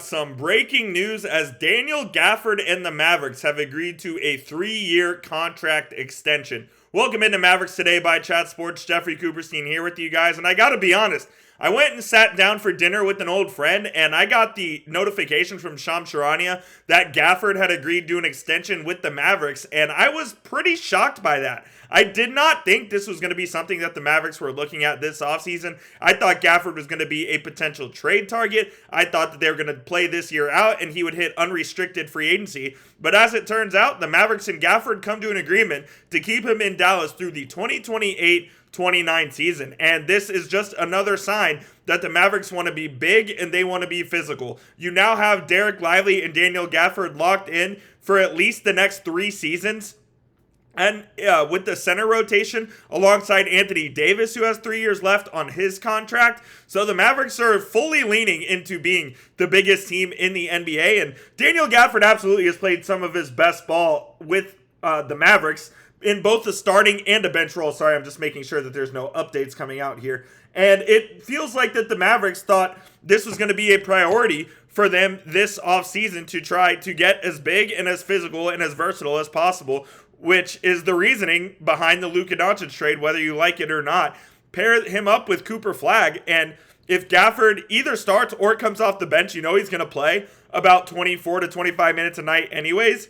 some breaking news as Daniel Gafford and the Mavericks have agreed to a 3-year contract extension. Welcome into Mavericks Today by Chat Sports. Jeffrey Cooperstein here with you guys, and I gotta be honest, I went and sat down for dinner with an old friend, and I got the notification from Charania that Gafford had agreed to an extension with the Mavericks, and I was pretty shocked by that. I did not think this was going to be something that the Mavericks were looking at this offseason. I thought Gafford was going to be a potential trade target. I thought that they were going to play this year out, and he would hit unrestricted free agency. But as it turns out, the Mavericks and Gafford come to an agreement to keep him in Dallas through the 2028-29 season. And this is just another sign that the Mavericks want to be big and they want to be physical. You now have Dereck Lively and Daniel Gafford locked in for at least the next 3 seasons. And with the center rotation alongside Anthony Davis, who has 3 years left on his contract. So the Mavericks are fully leaning into being the biggest team in the NBA. And Daniel Gafford absolutely has played some of his best ball with the Mavericks in both the starting and a bench role. Sorry, I'm just making sure that there's no updates coming out here. And it feels like that the Mavericks thought this was going to be a priority for them this offseason to try to get as big and as physical and as versatile as possible, which is the reasoning behind the Luka Doncic trade, whether you like it or not. Pair him up with Cooper Flagg, and if Gafford either starts or comes off the bench, you know he's going to play about 24 to 25 minutes a night anyways.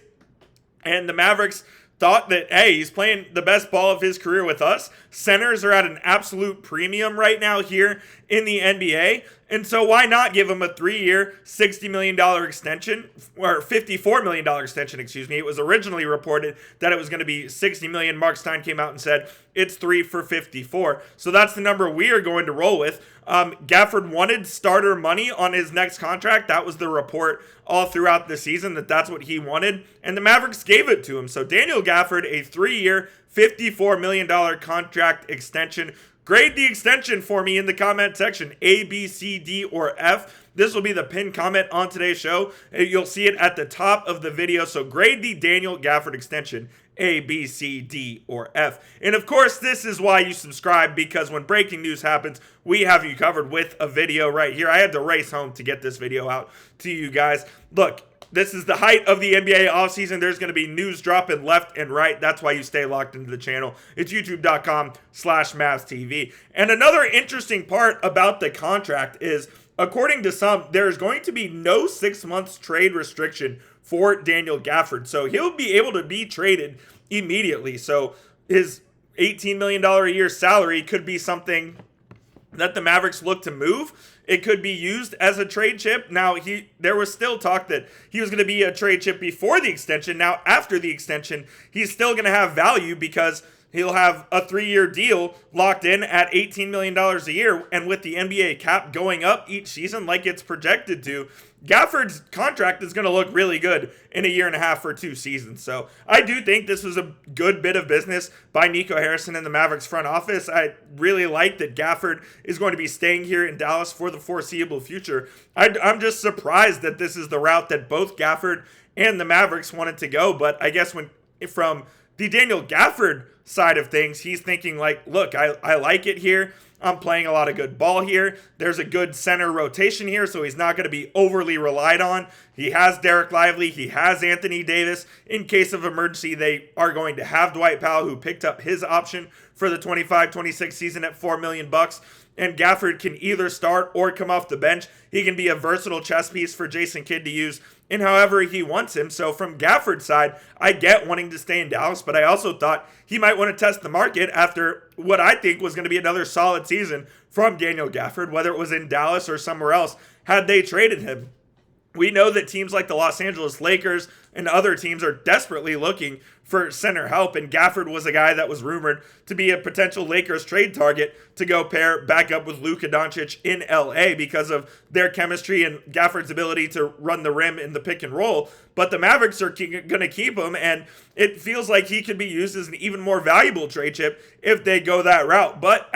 And the Mavericks thought that, hey, he's playing the best ball of his career with us. Centers are at an absolute premium right now here in the NBA. And so why not give him a 3-year, $60 million extension, or $54 million extension, excuse me. It was originally reported that it was going to be $60 million. Mark Stein came out and said it's 3 for $54. So that's the number we are going to roll with. Gafford wanted starter money on his next contract. That was the report all throughout the season, that that's what he wanted. And the Mavericks gave it to him. So Daniel Gafford, a 3-year, $54 million contract extension. Grade the extension for me in the comment section, A, B, C, D, or F. This will be the pinned comment on today's show. You'll see it at the top of the video. So grade the Daniel Gafford extension, A, B, C, D, or F. And of course, this is why you subscribe, because when breaking news happens, we have you covered with a video right here. I had to race home to get this video out to you guys. Look, this is the height of the NBA offseason. There's going to be news dropping left and right. That's why you stay locked into the channel. It's youtube.com/MavsTV. And another interesting part about the contract is, according to some, there's going to be no 6 months trade restriction for Daniel Gafford. So he'll be able to be traded immediately. So his $18 million a year salary could be something that the Mavericks look to move. It could be used as a trade chip. Now, there was still talk that he was going to be a trade chip before the extension. Now, after the extension, he's still going to have value because he'll have a 3-year deal locked in at $18 million a year. And with the NBA cap going up each season like it's projected to, Gafford's contract is going to look really good in a year and a half for 2 seasons. So I do think this was a good bit of business by Nico Harrison and the Mavericks front office. I really like that Gafford is going to be staying here in Dallas for the foreseeable future. I'm just surprised that this is the route that both Gafford and the Mavericks wanted to go. But I guess from the Daniel Gafford side of things, he's thinking like, look, I like it here. I'm playing a lot of good ball here. There's a good center rotation here, so he's not going to be overly relied on. He has Dereck Lively. He has Anthony Davis. In case of emergency, they are going to have Dwight Powell, who picked up his option for the 25-26 season at $4 million. And Gafford can either start or come off the bench. He can be a versatile chess piece for Jason Kidd to use in however he wants him. So from Gafford's side, I get wanting to stay in Dallas, but I also thought he might want to test the market after what I think was going to be another solid season from Daniel Gafford, whether it was in Dallas or somewhere else, had they traded him. We know that teams like the Los Angeles Lakers and other teams are desperately looking for center help, and Gafford was a guy that was rumored to be a potential Lakers trade target to go pair back up with Luka Doncic in LA because of their chemistry and Gafford's ability to run the rim in the pick and roll. But the Mavericks are going to keep him, and it feels like he could be used as an even more valuable trade chip if they go that route. But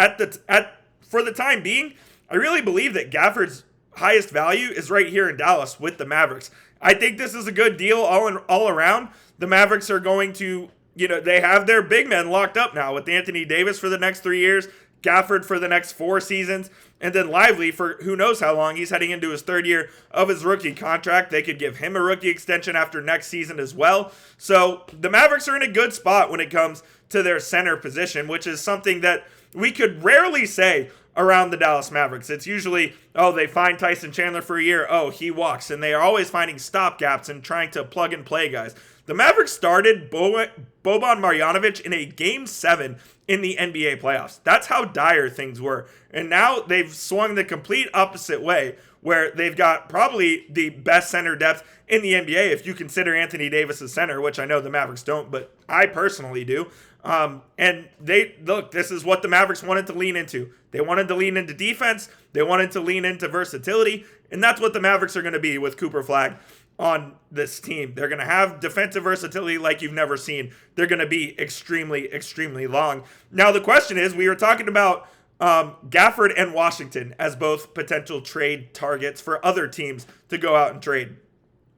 for the time being, I really believe that Gafford's highest value is right here in Dallas with the Mavericks. I think this is a good deal all around. The Mavericks are going to, they have their big men locked up now with Anthony Davis for the next 3 years, Gafford for the next 4 seasons. And then Lively, for who knows how long, he's heading into his third year of his rookie contract. They could give him a rookie extension after next season as well. So the Mavericks are in a good spot when it comes to their center position, which is something that we could rarely say around the Dallas Mavericks. It's usually, oh, they find Tyson Chandler for a year, oh, he walks. And they are always finding stopgaps and trying to plug and play guys. The Mavericks started Boban Marjanovic in a Game 7 in the NBA playoffs. That's how dire things were. And now they've swung the complete opposite way, where they've got probably the best center depth in the NBA if you consider Anthony Davis a center, which I know the Mavericks don't, but I personally do. And this is what the Mavericks wanted to lean into. They wanted to lean into defense. They wanted to lean into versatility. And that's what the Mavericks are going to be with Cooper Flagg on this team. They're going to have defensive versatility like you've never seen. They're going to be extremely, extremely long. Now, the question is, we were talking about Gafford and Washington as both potential trade targets for other teams to go out and trade.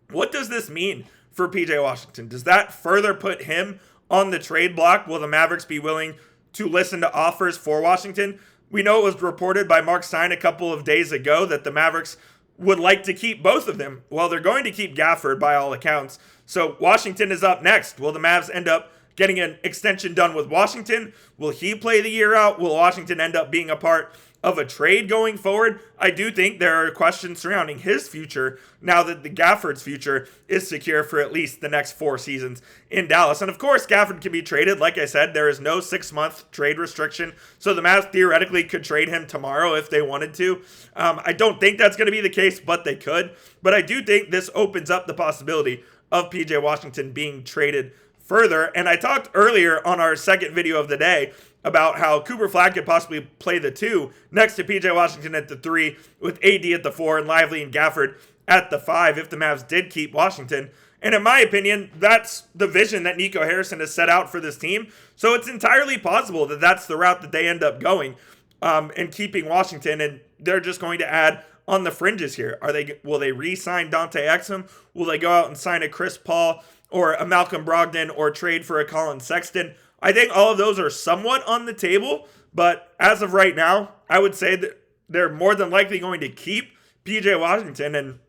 What does this mean for PJ Washington? Does that further put him on the trade block? Will the Mavericks be willing to listen to offers for Washington? We know it was reported by Mark Stein a couple of days ago that the Mavericks would like to keep both of them. Well, they're going to keep Gafford by all accounts. So Washington is up next. Will the Mavs end up getting an extension done with Washington? Will he play the year out? Will Washington end up being a part of a trade going forward? I do think there are questions surrounding his future now that the Gaffords' future is secure for at least the next 4 seasons in Dallas. And of course, Gafford can be traded. Like I said, there is no 6-month trade restriction, so the Mavs theoretically could trade him tomorrow if they wanted to. I don't think that's going to be the case, but they could. But I do think this opens up the possibility of PJ Washington being traded further. And I talked earlier on our second video of the day about how Cooper Flagg could possibly play the 2 next to PJ Washington at the 3, with AD at the 4 and Lively and Gafford at the 5 if the Mavs did keep Washington. And in my opinion, that's the vision that Nico Harrison has set out for this team. So it's entirely possible that that's the route that they end up going and keeping Washington, and they're just going to add on the fringes here. Will they re-sign Dante Exum? Will they go out and sign a Chris Paul or a Malcolm Brogdon or trade for a Colin Sexton? I think all of those are somewhat on the table, but as of right now, I would say that they're more than likely going to keep PJ Washington, and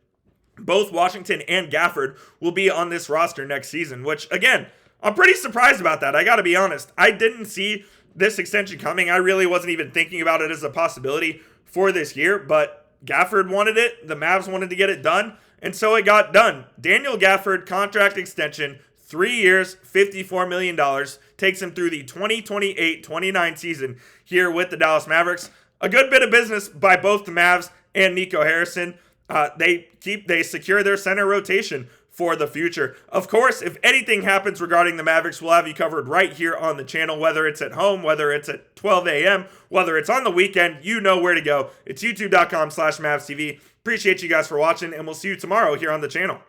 both Washington and Gafford will be on this roster next season, which, again, I'm pretty surprised about that. I got to be honest. I didn't see this extension coming. I really wasn't even thinking about it as a possibility for this year, but Gafford wanted it. The Mavs wanted to get it done, and so it got done. Daniel Gafford, contract extension, 3 years, $54 million, takes him through the 2028-29 season here with the Dallas Mavericks. A good bit of business by both the Mavs and Nico Harrison. They secure their center rotation for the future. Of course, if anything happens regarding the Mavericks, we'll have you covered right here on the channel, whether it's at home, whether it's at 12 a.m., whether it's on the weekend, you know where to go. It's youtube.com/MavsTV. Appreciate you guys for watching, and we'll see you tomorrow here on the channel.